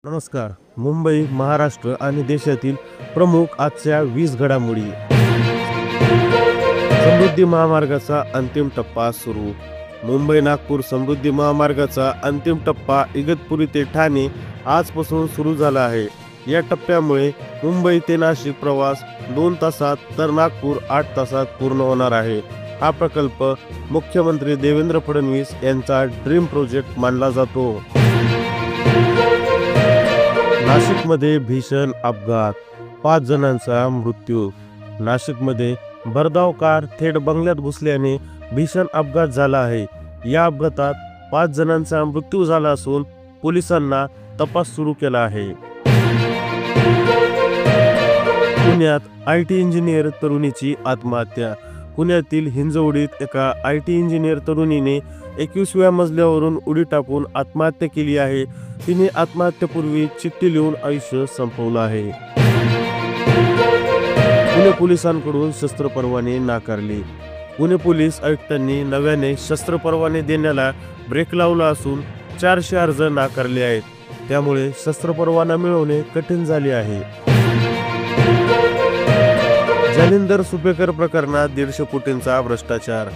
नमस्कार. मुंबई, महाराष्ट्र आणि देशातील प्रमुख आजच्या 20 घडामोडी. समृद्धी महामार्गाचा अंतिम टप्पा सुरू. मुंबई नागपूर समृद्धी महामार्गाचा अंतिम टप्पा इगतपुरी ते ठाणे आजपासून सुरू झाला आहे. या टप्प्यामुळे मुंबई ते नाशिक प्रवास 2 तासात तर नागपूर 8 तासात पूर्ण होणार आहे. हा प्रकल्प मुख्यमंत्री देवेंद्र फडणवीस यांचा ड्रीम प्रोजेक्ट मानला जातो. नाशिकमध्ये भीषण अपघात, 5 जणांचा मृत्यू. नाशिकमध्ये भरधाव कार थेट बंगल्यात घुसल्याने भीषण अपघात झाला आहे. या अपघातात 5 जणांचा मृत्यू झाला असून पोलिसांना तपास सुरू केला आहे. पुण्यात IT इंजिनियर तरुणीची आत्महत्या. पुण्यातील हिंजवडीत एका IT इंजिनियर तरुणीने 21व्या मजल्यावरून उडी टाकून आत्महत्या केली आहे. तिने आत्महत्येपूर्वी चिठ्ठी लिहून आयुष्य संपवलं आहे. पुणे पोलिसांकडून शस्त्र परवाने नाकारले. पुणे पोलीस आयुक्तांनी नव्याने शस्त्र परवाने देण्याला ब्रेक लावला असून 400 अर्ज नाकारले आहेत. त्यामुळे शस्त्र परवाना मिळवणे कठीण झाले आहे. जालिंदर सुपेकर प्रकरणात 150 कोटींचा भ्रष्टाचार.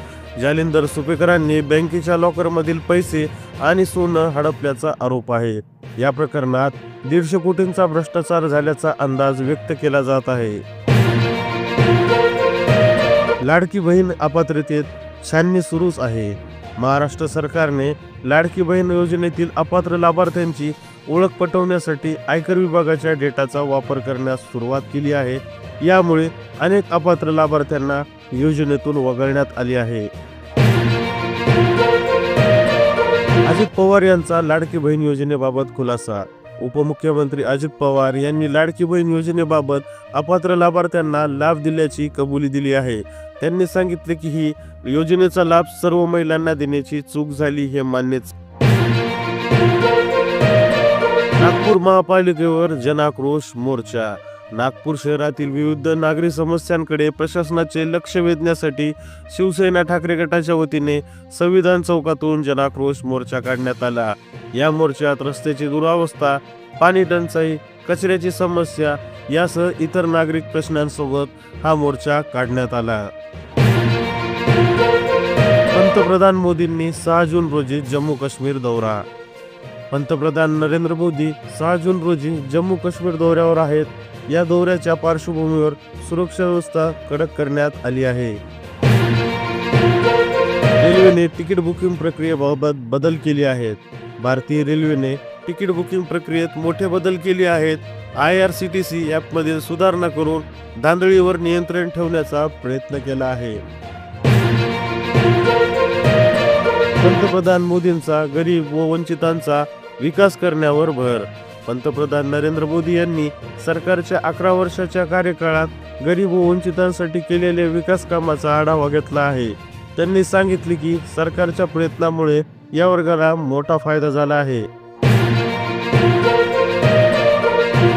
जालिंदर सुपेकरांनी बँकेच्या लॉकरमधील पैसे आणि सोनं हडपल्याचा आरोप आहे. या प्रकरणात 150 कोटींचा भ्रष्टाचार झाल्याचा अंदाज व्यक्त केला जात आहे. लाडकी बहीण अपात्रतेत छाननी सुरूच आहे. महाराष्ट्र सरकारने लाडकी बहीण योजनेतील अपात्र लाभार्थ्यांची ओळख पटवण्यासाठी आयकर विभागाच्या डेटाचा वापर करण्यास सुरुवात केली आहे. यामुळे अनेक अपात्र लाभार्थ्यांना योजनेतून वगळण्यात आली आहे. अजित पवार यांचा लाडकी बहीण योजनेबाबत खुलासा. उपमुख्यमंत्री अजित पवार यांनी लाडकी बहीण योजनेबाबत अपात्र लाभार्थ्यांना लाभ दिल्याची कबुली दिली आहे. त्यांनी सांगितले की ही योजनेचा लाभ सर्व महिलांना देण्याची चूक झाली हे मान्यच. नागपूर महापालिकेवर जनाक्रोश मोर्चा. नागपूर शहरातील विविध नागरी समस्यांकडे प्रशासनाचे लक्ष वेधण्यासाठी शिवसेना ठाकरे गटाच्या वतीने संविधान चौकातून जनाक्रोश मोर्चा काढण्यात आला. या मोर्चात रस्त्याची दुरावस्था, पाणी टंचाई, कचऱ्याची समस्या यासह इतर नागरिक प्रश्नांसोबत हा मोर्चा काढण्यात आला. पंतप्रधान मोदींनी 6 जून रोजी जम्मू काश्मीर दौरा. पंतप्रधान नरेंद्र मोदी 6 जून रोजी जम्मू काश्मीर दौऱ्यावर आहेत. या दौऱ्याच्या पार्श्वभूमीवर सुरक्षा व्यवस्था कडक करण्यात आली आहे. रेल्वेने तिकीट बुकिंग प्रक्रियेबाबत बदल केले आहेत. भारतीय रेल्वेने तिकीट बुकिंग प्रक्रियेत मोठे बदल केले आहेत. IRCTC ॲपमध्ये सुधारणा करून धांदळीवर नियंत्रण ठेवण्याचा प्रयत्न केला आहे. पंतप्रधान मोदींचा गरीब व वंचितांचा विकास करण्यावर भर. पंतप्रधान नरेंद्र मोदी यांनी सरकारच्या 11 वर्षाच्या कार्यकाळात गरीब व वंचितांसाठी केलेल्या विकास कामाचा आढावा घेतला आहे. त्यांनी सांगितले की सरकारच्या प्रयत्नामुळे या वर्गाला मोठा फायदा झाला आहे.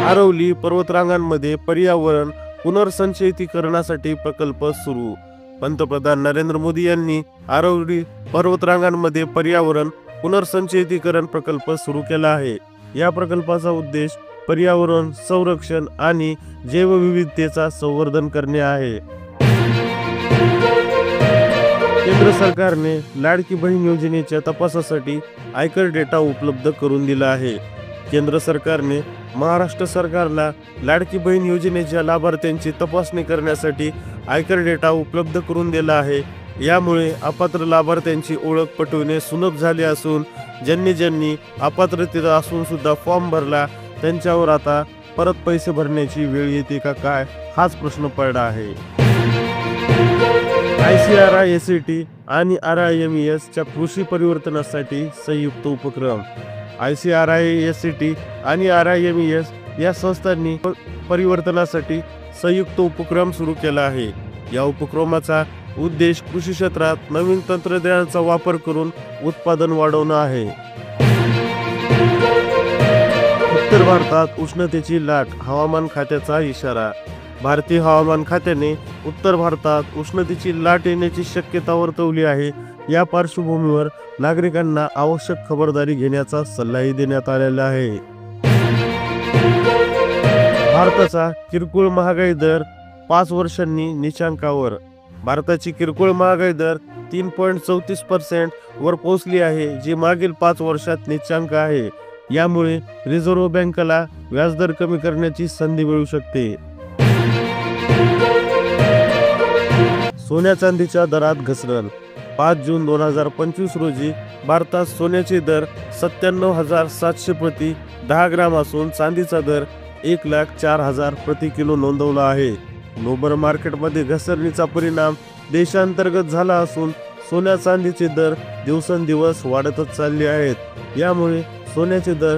आरवली पर्वतरांगांमध्ये पर्यावरण पुनर्संचयितीकरणासाठी प्रकल्प सुरू. पंतप्रधान नरेंद्र मोदी यांनी आरवली पर्वतरांगांमध्ये पर्यावरण पुनर्संचयितीकरण प्रकल्प सुरू केला आहे. या प्रकल्पाचा उद्देश पर्यावरण संरक्षण आणि जैवविविधतेचा संवर्धन करणे आहे. केंद्र सरकारने लाडकी बहीण योजनेच्या तपासासाठी आयकर डेटा उपलब्ध करून दिला आहे. केंद्र सरकारने महाराष्ट्र सरकारला लाडकी बहीण योजनेच्या लाभार्थ्यांची तपासणी करण्यासाठी आयकर डेटा उपलब्ध करून दिला आहे. यामुळे अपात्र लाभार्थ्यांची ओळख पटवणे सुलभ झाले असून ज्यांनी अपात्रतेत असून सुद्धा फॉर्म भरला त्यांच्यावर आता परत पैसे भरण्याची वेळ येते का काय हाच प्रश्न पडला आहे. ICRI SAT आणि RIMES च्या कृषी परिवर्तनासाठी संयुक्त उपक्रम. ICRI SAT आणि RIMES या संस्थांनी परिवर्तनासाठी संयुक्त उपक्रम सुरू केला आहे. या उपक्रमाचा उद्देश कृषी क्षेत्रात नवीन तंत्रज्ञानाचा वापर करून उत्पादन वाढवणं आहे. उत्तर भारतात उष्णतेची लाट, हवामान खात्याचा इशारा. भारतीय हवामान खात्याने उत्तर भारतात उष्णतेची लाट येण्याची शक्यता वर्तवली आहे. या पार्श्वभूमीवर नागरिकांना आवश्यक खबरदारी घेण्याचा सल्लाही देण्यात आलेला आहे. भारताचा किरकोळ महागाई दर 5 वर्षांनी निचांकावर. भारताची किरकोळ महागाई दर 3.34% वर पोहोचली आहे, जी मागील 5 वर्षात निचांक आहे. यामुळे रिझर्व्ह बँकेला व्याजदर कमी करण्याची संधी मिळू शकते. सोन्या चांदीच्या दरात घसरण. 5 जून 2025 रोजी भारतात सोन्याचे दर 97,700 प्रति 10 ग्राम असून चांदीचा दर 1,04,000 प्रति किलो नोंदवला आहे. ग्लोबल मार्केटमध्ये घसरणीचा परिणाम देशांतर्गत झाला असून सोन्या चांदीचे दर दिवसेंदिवस वाढतच चालले आहेत. यामुळे सोन्याचे दर.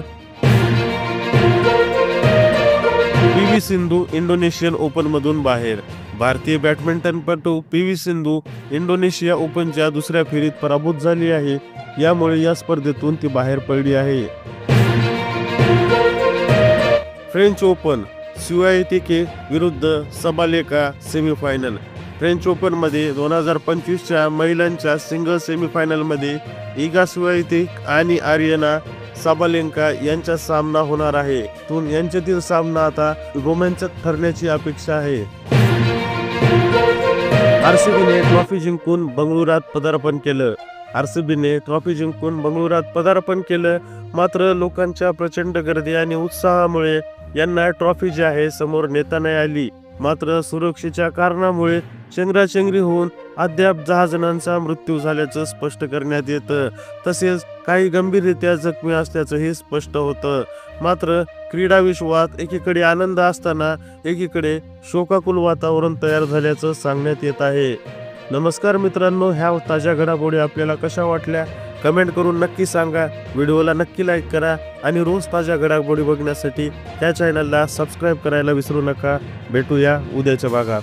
पी.व्ही. सिंधू इंडोनेशियन ओपन मधून बाहेर. भारतीय बॅडमिंटनपटू पी.व्ही. सिंधू इंडोनेशिया ओपनच्या दुसऱ्या फेरीत पराभूत झाली आहे. यामुळे या स्पर्धेतून ती बाहेर पडली आहे. फ्रेंच ओपन स्वियातेक विरुद्ध सबालेंका सेमीफायनल. फ्रेंच ओपन मध्ये 2025च्या महिलांच्या सिंगल सेमीफायनल मध्ये इगा स्वियातेक आणि आरियाना साबालेंका यांचा सामना होणार आहे. यांच्यातील सामना आता रोमांचक ठरण्याची अपेक्षा आहे. आरसीबीने ट्रॉफी जिंकून बंगळुरात पदार्पण केलं. आरसीबीने ट्रॉफी जिंकून बंगळुरात पदार्पण केलं. मात्र लोकांच्या प्रचंड गर्दी आणि उत्साहामुळे यांना ट्रॉफी जी आहे समोर नेता नाही आली. मात्र सुरक्षेच्या कारणामुळे चेंगराचेंगरी होऊन अद्याप 10 जणांचा मृत्यू झाल्याचं स्पष्ट करण्यात येतं. तसेच काही गंभीररित्या जखमी असल्याचंही स्पष्ट होतं. मात्र क्रीडा विश्वात एकीकडे आनंद असताना एकीकडे शोकाकुल वातावरण तयार झाल्याचं सांगण्यात येत आहे. नमस्कार मित्रांनो, ह्या ताज्या घडामोडी आपल्याला कशा वाटल्या कमेंट करून नक्की सांगा. व्हिडिओला नक्की लाईक करा आणि रोज ताज्या घडामोडी बघण्यासाठी त्या चॅनलला सबस्क्राईब करायला विसरू नका. भेटूया उद्याच्या भागात.